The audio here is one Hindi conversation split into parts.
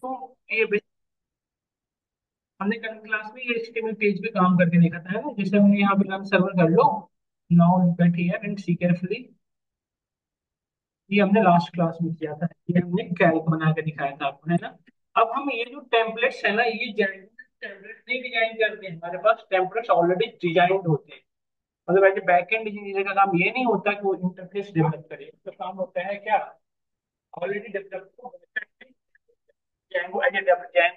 देखो ये हमने कल क्लास में ये HTML पेज पे काम करके देखा था, है ना? जैसे हमने यहाँ पे रन सर्वर कर लो, now look at here and see carefully. ये हमने लास्ट क्लास में किया था, ये हमने कैल्क बना के दिखाया था आपको, है ना? अब हम ये जो टेम्पलेट्स है ना, ये टेम्पलेट्स नहीं डिजाइन करते हैं, हमारे पास टेम्पलेट्स ऑलरेडी डिजाइन होते हैं। मतलब ऐसे बैकएंड इंजीनियर का काम ये नहीं होता कि वो इंटरफेस डेवलप करे, उसका काम होता है क्या, ऑलरेडी डेवलप। जैंगो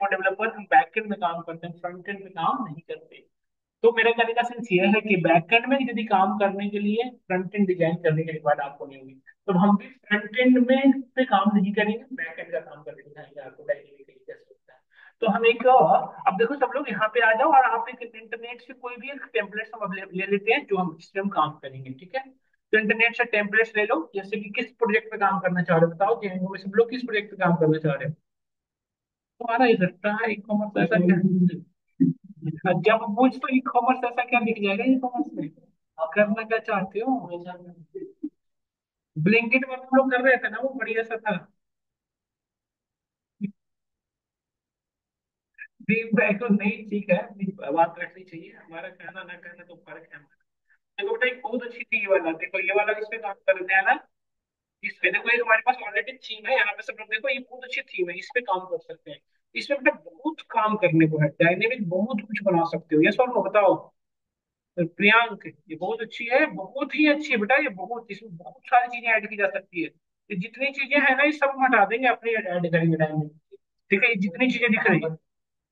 डेवलपर हम बैकएंड में काम करते हैं, फ्रंट एंड में काम नहीं करते। तो मेरा कहने का सेंस ये है कि बैकएंड में यदि काम करने के लिए फ्रंट एंड डिजाइन करने की रिक्वायर्ड आपको नहीं होगी, तो हम भी फ्रंट एंड में पे काम नहीं करेंगे, बैक एंड का काम करके दिखाएंगे आपको डायनेमिकली कैसे होता है। तो हम एक अब देखो सब लोग यहाँ पे आ जाओ, और आप एक इंटरनेट से कोई भी एक टेम्पलेट हम ले लेते हैं जो हम जिससे हम काम करेंगे, ठीक है? तो इंटरनेट से टेम्पलेट्स ले लो, जैसे कि किस प्रोजेक्ट पे काम करना चाह रहे हो बताओ, जेएनयू में सब लोग किस प्रोजेक्ट पे काम करना चाह रहे हो? तुम्हारा ही सकता है ई कॉमर्स, ऐसा क्या? जब पूछ तो ई कॉमर्स ऐसा क्या दिख जाएगा ई कॉमर्स में? आप करना क्या चाहते हो? ब्लिंकिट में हम लोग कर रहे थे ना, वो बढ़िया सा था। ड्रीम बैग तो नहीं, ठीक है, बात रखनी चाहिए, हमारा कहना ना कहना तो फर्क है हमारा। देखो बेटा एक बहुत अच्छी थी ये वाला, देखो ये वाला इस पे काम कर रहे हैं ना, इस पे देखो, ये हमारे पास ऑलरेडी थीम है, यहाँ पे सब लोग देखो, ये बहुत अच्छी थीम है, इस पे काम कर सकते हैं। इसमें बेटा बहुत काम करने को है, डायनेमिक बहुत कुछ बना सकते हो, ये सर बताओ। तो प्रियांक ये बहुत अच्छी है, बहुत ही अच्छी है बेटा, ये बहुत, इसमें बहुत सारी चीजें ऐड की जा सकती है। ये जितनी चीजें हैं ना, ये सब हम हटा देंगे, अपने ऐड करेंगे डायनेमिक। ठीक है, ये जितनी चीजें दिख रही है,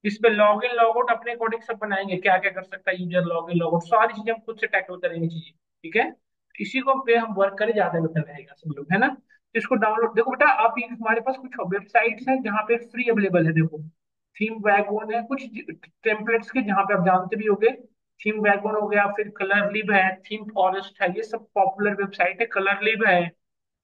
इस पे लॉग इन लॉग आउट अपने अकॉर्डिंग सब बनाएंगे, क्या क्या कर सकता है user, log in log out सारी चीजें हम खुद से टैकल करेंगे चीजें। ठीक है, इसी को पे हम वर्क करें, ज्यादा बेटर रहेगा सब लोग, है ना? तो इसको डाउनलोड देखो बेटा, आप ये हमारे पास कुछ वेबसाइट्स हैं जहाँ पे फ्री अवेलेबल है, देखो थीम वैगन है, कुछ टेम्पलेट्स के जहाँ पे आप जानते भी होंगे। थीम वैगन हो गया, फिर कलरलिब है, थीम फॉरेस्ट है, ये सब पॉपुलर वेबसाइट है, कलरलिब है।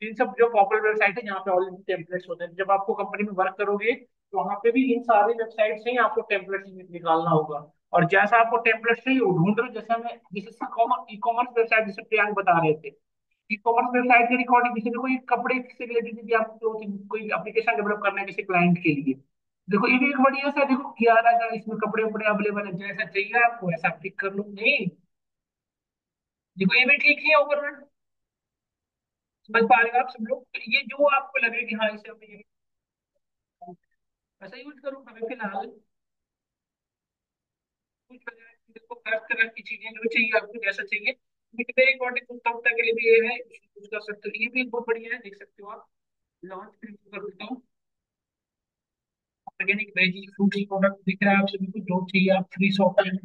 इन सब जो पॉपुलर वेबसाइट है जहाँ पे ऑलरेडी टेम्पलेट्स होते हैं, जब आपको कंपनी में वर्क करोगे तो वहां पे भी इन सारी वेबसाइट से ही आपको टेम्पलेट्स निकालना होगा। और जैसा आपको टेम्पलेट चाहिए वो ढूंढ लो, जैसे हमें जैसे ई कॉमर्स वेबसाइट जैसे प्रियांक बता रहे थे, ई कॉमर्स वेबसाइट के रिकॉर्डिंग, जैसे कोई कपड़े से रिलेटेड यदि आपको कोई एप्लीकेशन डेवलप करना है किसी क्लाइंट के लिए, देखो ये भी एक बढ़िया सा, देखो 11 का इसमें कपड़े उपड़े अवेलेबल है, जैसा चाहिए आपको वैसा पिक कर लो, नहीं? देखो ये भी ठीक ही है ओवरऑल। समझ पा रहे हो आप सब लोग? ये जो आपको लगे कि हाँ इसे हमें ये ऐसा यूज करो, हमें फिलहाल कुछ वगैरह देखो हर तरह की चीजें जो चाहिए आपको जैसा चाहिए, मेरे अकॉर्डिंग कुत्ता कुत्ता के लिए भी ये है, यूज कर सकते हो, ये भी बहुत बढ़िया है, देख सकते हो आप। लॉन्च कर देता हूँ, ऑर्गेनिक वेजी फ्रूट प्रोडक्ट दिख रहा है आप सभी को, जो चाहिए आप फ्री शॉपिंग,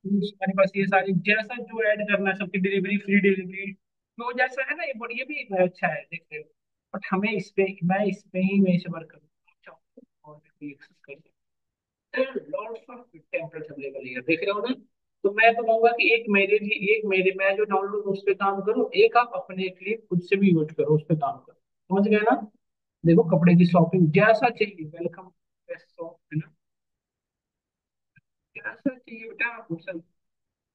हमारे पास ये सारी जैसा जो ऐड करना है, सबकी डिलीवरी फ्री डिलीवरी, तो जैसा है ना, ये बढ़िया भी अच्छा है, देख रहे हो? बट हमें इस पे, मैं इसे वर्क करूँ और भी एक्सेस कर लॉट्स ऑफ टेम्पलेट्स अवेलेबल है, देख रहे हो ना? तो मैं तो कहूंगा कि एक मेरे मैं जो डाउनलोड उस पे काम करूँ, एक आप अपने के लिए खुद से भी यूज करो, उस पे काम करो, समझ गए ना? देखो कपड़े की शॉपिंग जैसा चाहिए, वेलकम बेस्ट शॉप, है ना? जैसा चाहिए बेटा आप सब,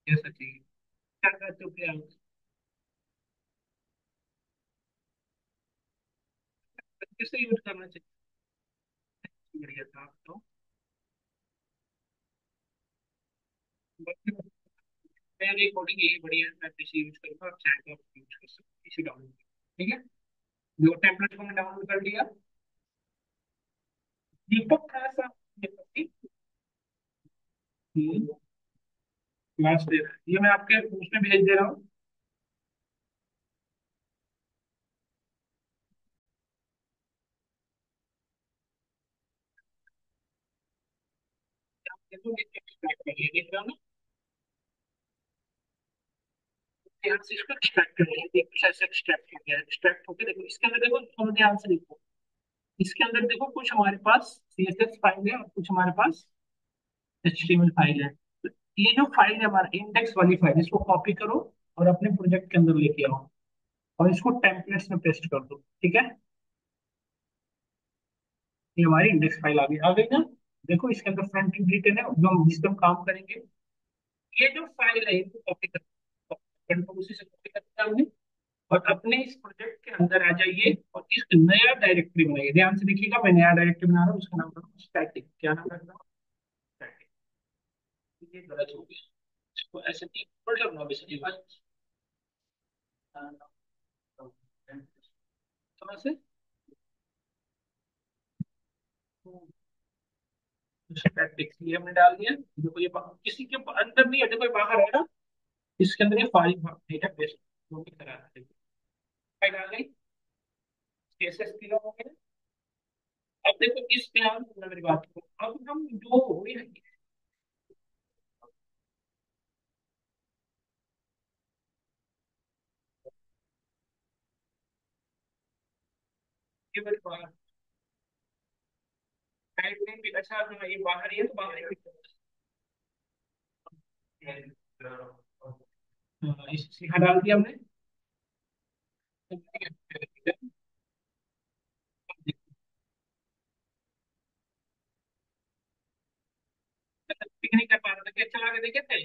जैसा चाहिए। क्या कहते हो प्रियांक? किसे यूज करना चाहिए? बढ़िया था आप तो, मेरे अकॉर्डिंग यही बढ़िया है, मैं पीसी यूज करूंगा, आप चाहे तो आप यूज कर सकते हो पीसी डाउनलोड। ठीक है, जो टेम्पलेट को मैं डाउनलोड कर लिया। दीपक था सा, दीपक की क्लास दे रहा है, ये मैं आपके उसमें भेज दे रहा हूँ। देखो एक्सट्रैक्ट कर लिया, देख रहे हो ना? ध्यान से इसको एक्सट्रैक्ट कर लिया, एक से एक्सट्रैक्ट हो गया, एक्सट्रैक्ट होकर देखो इसके अंदर, देखो थोड़ा ध्यान से देखो, इसके अंदर देखो कुछ हमारे पास CSS फाइल है और कुछ हमारे पास HTML फाइल है। तो ये जो फाइल है हमारा इंडेक्स वाली फाइल, इसको कॉपी करो और अपने प्रोजेक्ट के अंदर लेके आओ, और इसको टेम्पलेट्स में पेस्ट कर दो, ठीक है? ये हमारी इंडेक्स फाइल आ गई ना? देखो इसके अंदर फ्रंट एंड डिटेल है जो हम जिस पे हम काम करेंगे। ये जो फाइल है इसको कॉपी कर, उसी से कॉपी करते हैं हमने, और अपने इस प्रोजेक्ट के अंदर आ जाइए और इस नया डायरेक्टरी बनाइए। ध्यान से देखिएगा, मैं नया डायरेक्टरी बना रहा हूँ, उसका नाम रखा हूँ स्टैटिक। क्या नाम रख रहा हूँ? स्टैटिक। ये गलत हो गया, इसको ऐसे नहीं पढ़ लो बेसिकली बस। समझ से स्टैटिक ये हमने डाल दिया। देखो ये किसी के अंदर नहीं है, देखो ये बाहर है ना, इसके अंदर ये फाइल डेटा बेस वो भी करा है। फाइल डाल गई, CSS क्लियर हो गया। अब देखो इस ध्यान से मेरी बात को, अब हम जो ये मेरे साइड में भी अच्छा, हाँ ये बाहर ही है तो बाहर ही हाँ, इस यहाँ डाल दिया हमने। पिक नहीं कर पा रहा था, क्या चला के देखे थे?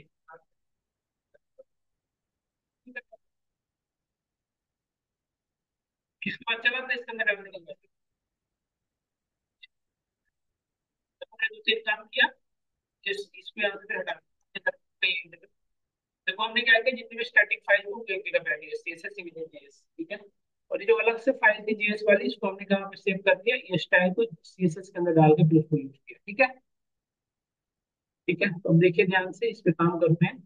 किसके बाद चला था इसके अंदर डालने के बाद? तो हमने दूसरे काम किया, जिस इसको यहाँ से फिर हटा दिया। देखो हमने क्या किया, जितनी भी स्टैटिक फाइल को एक जगह पे रखी है, CSS इमेजेस, ठीक है। और ये जो अलग से फाइल थी JS वाली, इसको हमने कहाँ पे सेव कर दिया, ये स्टाइल को CSS के अंदर डाल के फिर उसको यूज किया, ठीक है। ठीक है, तो अब देखिए ध्यान से इस पे काम करते हैं।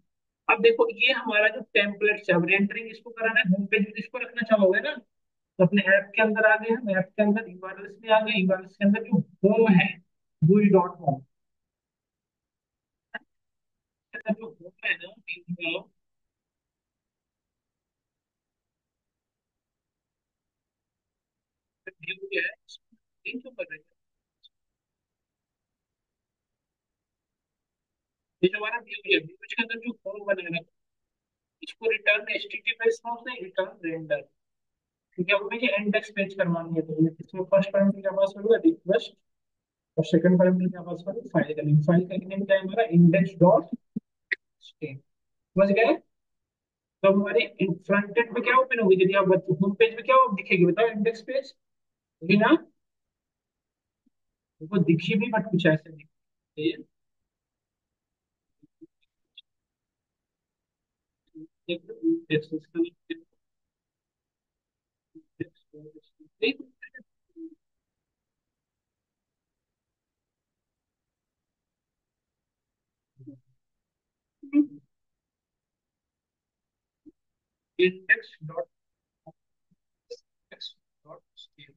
अब देखो ये हमारा जो टेम्पलेट है, अब रेंडरिंग इसको कराना है, होम पेज में इसको रखना चाहोगे ना, तो अपने ऐप के अंदर आ गए हम, ऐप के अंदर यूआरएल में आ गए, यूआरएल के अंदर जो होम है, GUI.com, जो होम है ना, व्यू है, इन जो कर रहे हैं, ये जो हमारा व्यू है, व्यू के अंदर जो होम बना है, इसको रिटर्न HTTPS नहीं, रिटर्न रेंडर। क्योंकि अब मुझे इंडेक्स पेज करवानी है, तो ये इसमें फर्स्ट पैरामीटर क्या पास होगा, रिक्वेस्ट, और सेकंड पैरामीटर क्या पास होगा, फाइल का नेम। फाइल का नेम क्या है हमारा, इंडेक्स डॉट स्टे। समझ गए? तो हमारे फ्रंट एंड में क्या ओपन होगी, यदि आप होम पेज में क्या दिखेगी बताओ, इंडेक्स पेज होगी ना? वो दिखी भी बट कुछ ऐसे दिखती है। Index dot index dot stay.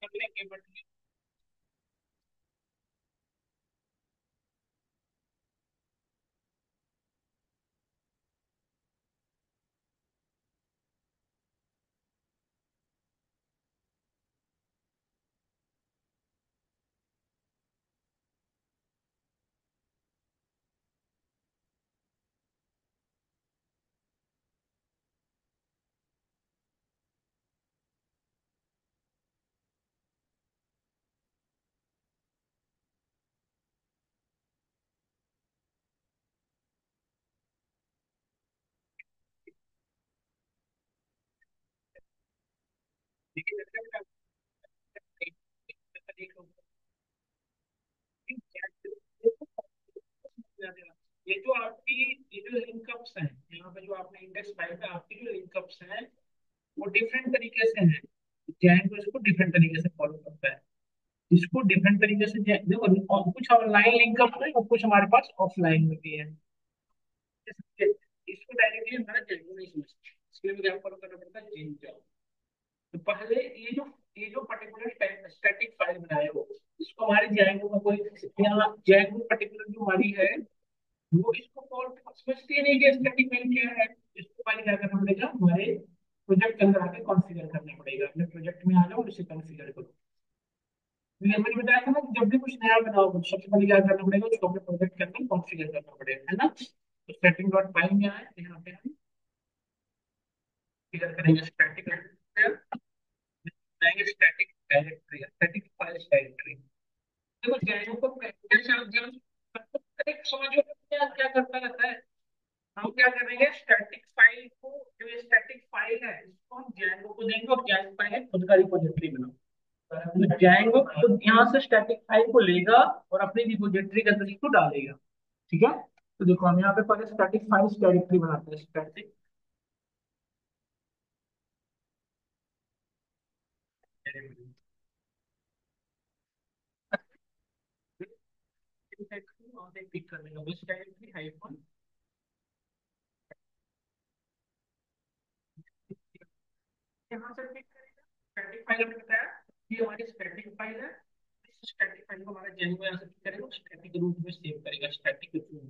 कर लेंगे बट ये जो आपकी ये जो लिंकअप्स हैं, यहाँ पे जो आपने इंडेक्स पाया था, आपकी जो लिंकअप्स हैं वो डिफरेंट तरीके से हैं। जैन को इसको डिफरेंट तरीके से फॉलो करता है, इसको डिफरेंट तरीके से देखो, और कुछ ऑनलाइन लिंकअप है और कुछ हमारे पास ऑफलाइन में भी है। इसको डायरेक्टली हमारा जैन नहीं समझता, इसके लिए मुझे क्या फॉलो करना पड़ता है, जेन जाओ। तो पहले ये जो पर्टिकुलर स्टैटिक फाइल बनाए हो, इसको हमारे जैंगो का कोई, यहाँ जैंगो पर्टिकुलर जो हमारी है, वो इसको कॉल समझती ही नहीं कि स्टैटिक फाइल क्या है। इसको पहले क्या करना पड़ेगा, हमारे प्रोजेक्ट के अंदर आके कॉन्फ़िगर करना पड़ेगा। अपने प्रोजेक्ट में आ जाओ और इसे कॉन्फ़िगर करो। ये मैंने बताया था ना कि जब भी कुछ नया बनाओ तो सबसे पहले क्या करना पड़ेगा, उसको अपने प्रोजेक्ट के अंदर कॉन्फ़िगर करना पड़ेगा, है ना। तो सेटिंग डॉट फाइल में आए तो यहाँ पे हम फिगर करेंगे स्टैटिक बनाएंगे, static directory, static file directory. देखो जैसे को जैसे आप जब एक समझो क्या क्या करता रहता है, हम क्या करेंगे स्टैटिक फाइल को, जो ये स्टैटिक फाइल है इसको हम जैंगो को देंगे और जैंगो का खुद का रिपोजिटरी बनाओ। तो जैंगो खुद यहाँ से स्टैटिक फाइल को लेगा और अपनी रिपोजिटरी के अंदर इसको डालेगा। ठीक है, तो देखो हम यहाँ पे पहले स्टैटिक फाइल्स डायरेक्टरी बनाते हैं, स्टैटिक डायरेक्टरी पिक करने का बस डायरेक्टरी हाइफन, यहाँ से पिक करेगा स्टैटिक फाइल हमने बताया, ये हमारी स्टैटिक फाइल है। इस स्टैटिक फाइल को हमारा जेएनयू यहाँ से पिक करेगा, स्टैटिक रूप में सेव करेगा, स्टैटिक रूप में।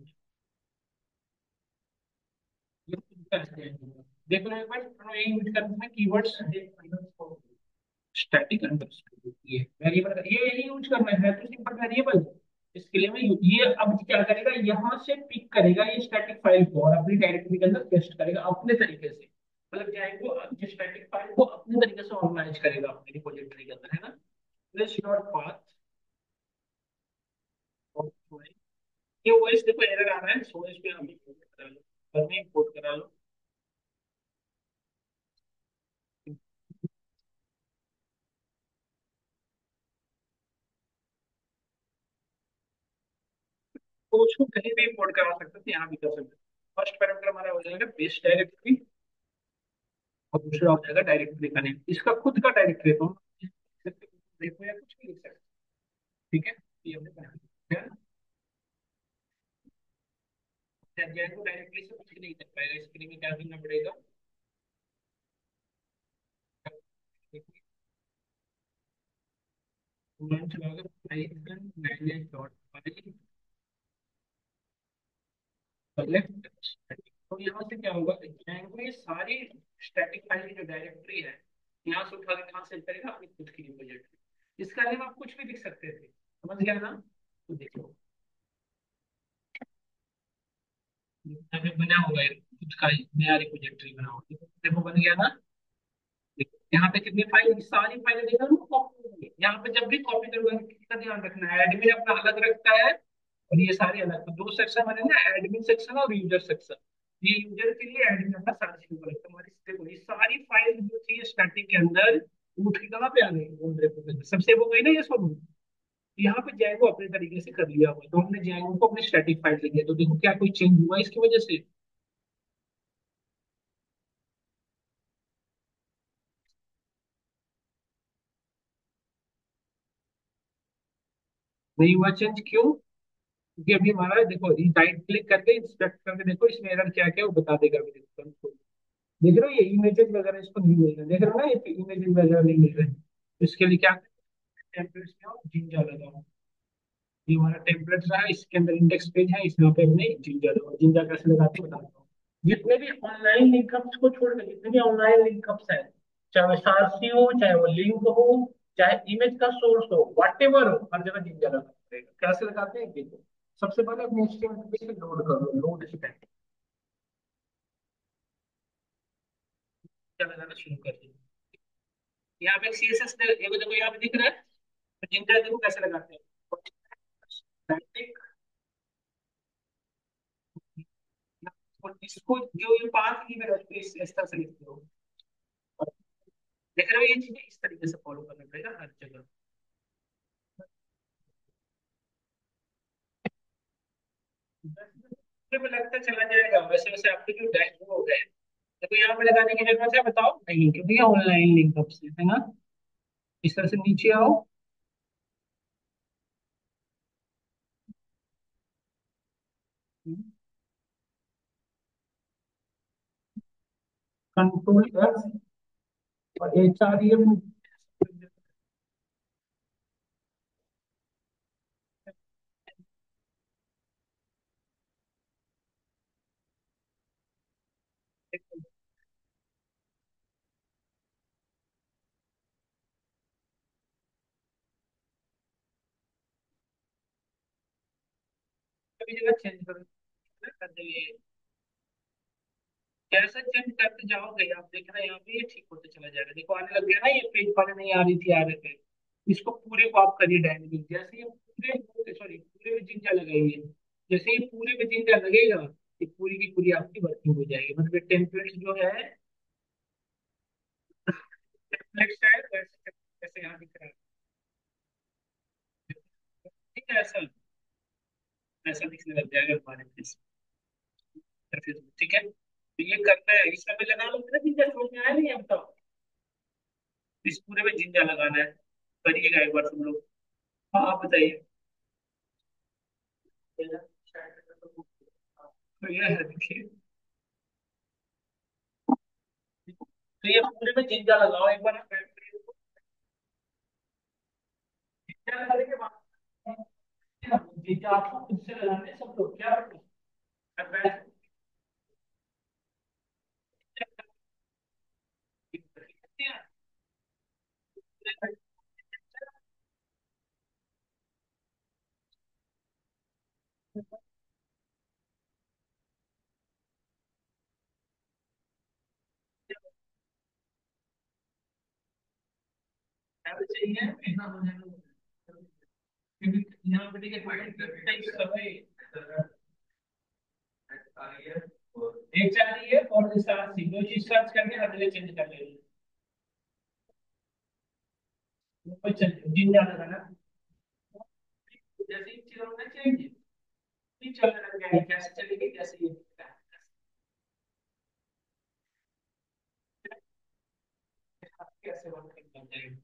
ये खुद का जेएनयू देख लो एक बार, दोनों यही यूज करते हैं कीवर्ड्स, स्टैटिक अंडरस्कोर ये वेरिएबल, ये यही यूज करना है तो सिंपल वेरिएबल। इसके लिए मैं ये अब क्या करेगा, यहाँ से पिक करेगा ये स्टैटिक फाइल को और अपनी डायरेक्टरी के अंदर पेस्ट करेगा अपने तरीके से। मतलब जाएंगे जिस स्टैटिक फाइल को अपने तरीके से ऑर्गेनाइज करेगा अपनी रिपोजिटरी के अंदर, है ना। दिस डॉट पाथ, ये ओएस देखो एरर आ रहा है, सो ओएस पे हम इंपोर्ट करा लो, घर में इंपोर्ट करा लो। तो उसको कहीं भी इंपोर्ट करा सकते थे, यहाँ भी कर सकते। फर्स्ट पैरामीटर हमारा हो जाएगा बेस डायरेक्टरी और दूसरा हो जाएगा डायरेक्टरी का नेम, इसका खुद का डायरेक्टरी तो देखो या कुछ भी लिख सकते। ठीक है, ये हमने बना दिया जैन को डायरेक्टली से कुछ नहीं कर पाएगा, इसके लिए क्या करना पड़ेगा, कमांड चलाओगे Python manage dot file select static. तो यहाँ से क्या होगा, जैंगो ये सारी स्टैटिक फाइल की जो डायरेक्टरी है यहाँ से उठा के कहाँ से करेगा अपनी खुद की रिपोजिटरी। इसका अलावा आप कुछ भी लिख सकते थे, समझ गया ना। तो देखो यहाँ पे बना होगा ये खुद का नया रिपोजिटरी बना होगा, देखो बन गया ना। देखो यहाँ पे कितनी फाइल, सारी फाइलें देखो ना कॉपी होंगी, यहाँ पे जब भी कॉपी करोगे किसका ध्यान रखना है, एडमिन अपना अलग रखता है और ये सारे अलग, तो दो सेक्शन बने ना, एडमिन सेक्शन और यूजर सेक्शन। ये यूजर के लिए एडमिन अपना सारा चीज रखता है, हमारी देखो ये सारी फाइल जो थी स्टैटिक के अंदर उठ के कहाँ पे आ गई, सबसे वो गई ना ये सब। यहाँ पे जैंगो अपने तरीके से कर लिया हुआ, तो हमने जैंगो को अपनी स्टैटिक फाइल दे दिया, तो देखो क्या कोई चेंज हुआ इसकी वजह से, नहीं हुआ चेंज, क्यों, क्योंकि अभी हमारा देखो राइट क्लिक करके इंस्पेक्ट करके देखो इसमें एरर क्या क्या है वो बता देगा अभी, देखो कंट्रोल देख रहे हो ये इमेजेस वगैरह इसको नहीं मिल रहे, देख रहे हो ना ये इमेजेस वगैरह नहीं मिल रहे, तो इसके लिए क्या, टेम्पलेट्स में आओ जिंजा लगाओ, ये हमारा टेम्पलेट रहा, इसके अंदर इंडेक्स पेज है, इसमें पे अपने जिंजा लगाओ, जिंजा कैसे लगाते हैं बताता हूँ। जितने भी ऑनलाइन लिंकअप्स को छोड़कर जितने भी ऑनलाइन लिंकअप्स है, चाहे वो सारसी हो चाहे वो लिंक हो चाहे इमेज का सोर्स हो वट एवर हो, हर जगह जिंजा लगाना पड़ेगा। कैसे लगाते हैं देखो, सबसे पहले अपने HTML से लोड करो, लोड स्टैक क्या लगाना शुरू कर दिया। यहाँ पे CSS देखो देखो यहाँ पे दिख रहा है, तो जिंजा देखो कैसे लगाते हैं, स्टैटिक, और इसको जो ये पाथ की मैं इस तरह से लिखते हो, देख रहे हो ये चीजें इस तरीके से फॉलो करना पड़ेगा हर जगह। में लगता चला जाएगा, वैसे वैसे आपके जो डैश वो हो गए, देखो यहाँ पे लगाने की जरूरत है बताओ, नहीं क्योंकि ये ऑनलाइन लिंकअप से है ना। इस तरह से नीचे आओ, कंट्रोल F और HREF, भी जगह चेंज कर देंगे। जैसा चेंज करते जाओगे आप देखना यहाँ पे ये ठीक होते चला जाएगा। देखो आने लग गया ना, ये पेज पहले नहीं आ रही थी, आ रहे थे। इसको पूरे को आप करिए डायनेमिक, जैसे ये पूरे सॉरी पूरे में जिंजा लगाइए। जैसे ये पूरे में जिंजा लगेगा, ये पूरी की पूरी आपकी वर्किंग हो जाएगी। मतलब ये टेम्पलेट्स जो है, टेम्पलेट्स है वैसे वैसे यहाँ दिख रहा है। ठीक है, ऐसा ऐसा दिखने लग जाएगा हमारे फेस पे। ठीक है, तो ये करना है, इसमें भी लगा लो ना जिंजा, समझ में आया नहीं अब तक? इस पूरे में जिंजा लगाना है, करिएगा एक बार तुम लोग। हाँ आप बताइए। तो ये है देखिए, तो ये पूरे में जिंजा लगाओ एक बार आप। जिंजा लगाने के बाद जिंजा आपको खुद से लगाने हैं सब लोग, क्या अब चाहिए इतना हो जाएगा। क्योंकि यहाँ पे देखिए कई समय एक चाह रही है और दूसरा सी, दो चीज सर्च करके अगले चेंज कर लेंगे। कोई चल जिंजा लगाना, जैसे ही चीज होना चाहिए नहीं चलने लग जाएगी, कैसे चलेगी कैसे ये कैसे वर्क कर जाएगी।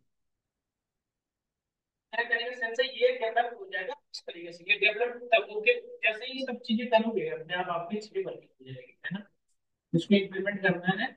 क्या करेंगे सेंसर ये डेवलप हो जाएगा इस तरीके से, ये डेवलप तब होके जैसे ही सब चीजें करोगे अपने आप आपकी चीजें वर्किंग हो जाएगी, है ना। इसको इम्प्लीमेंट करना है।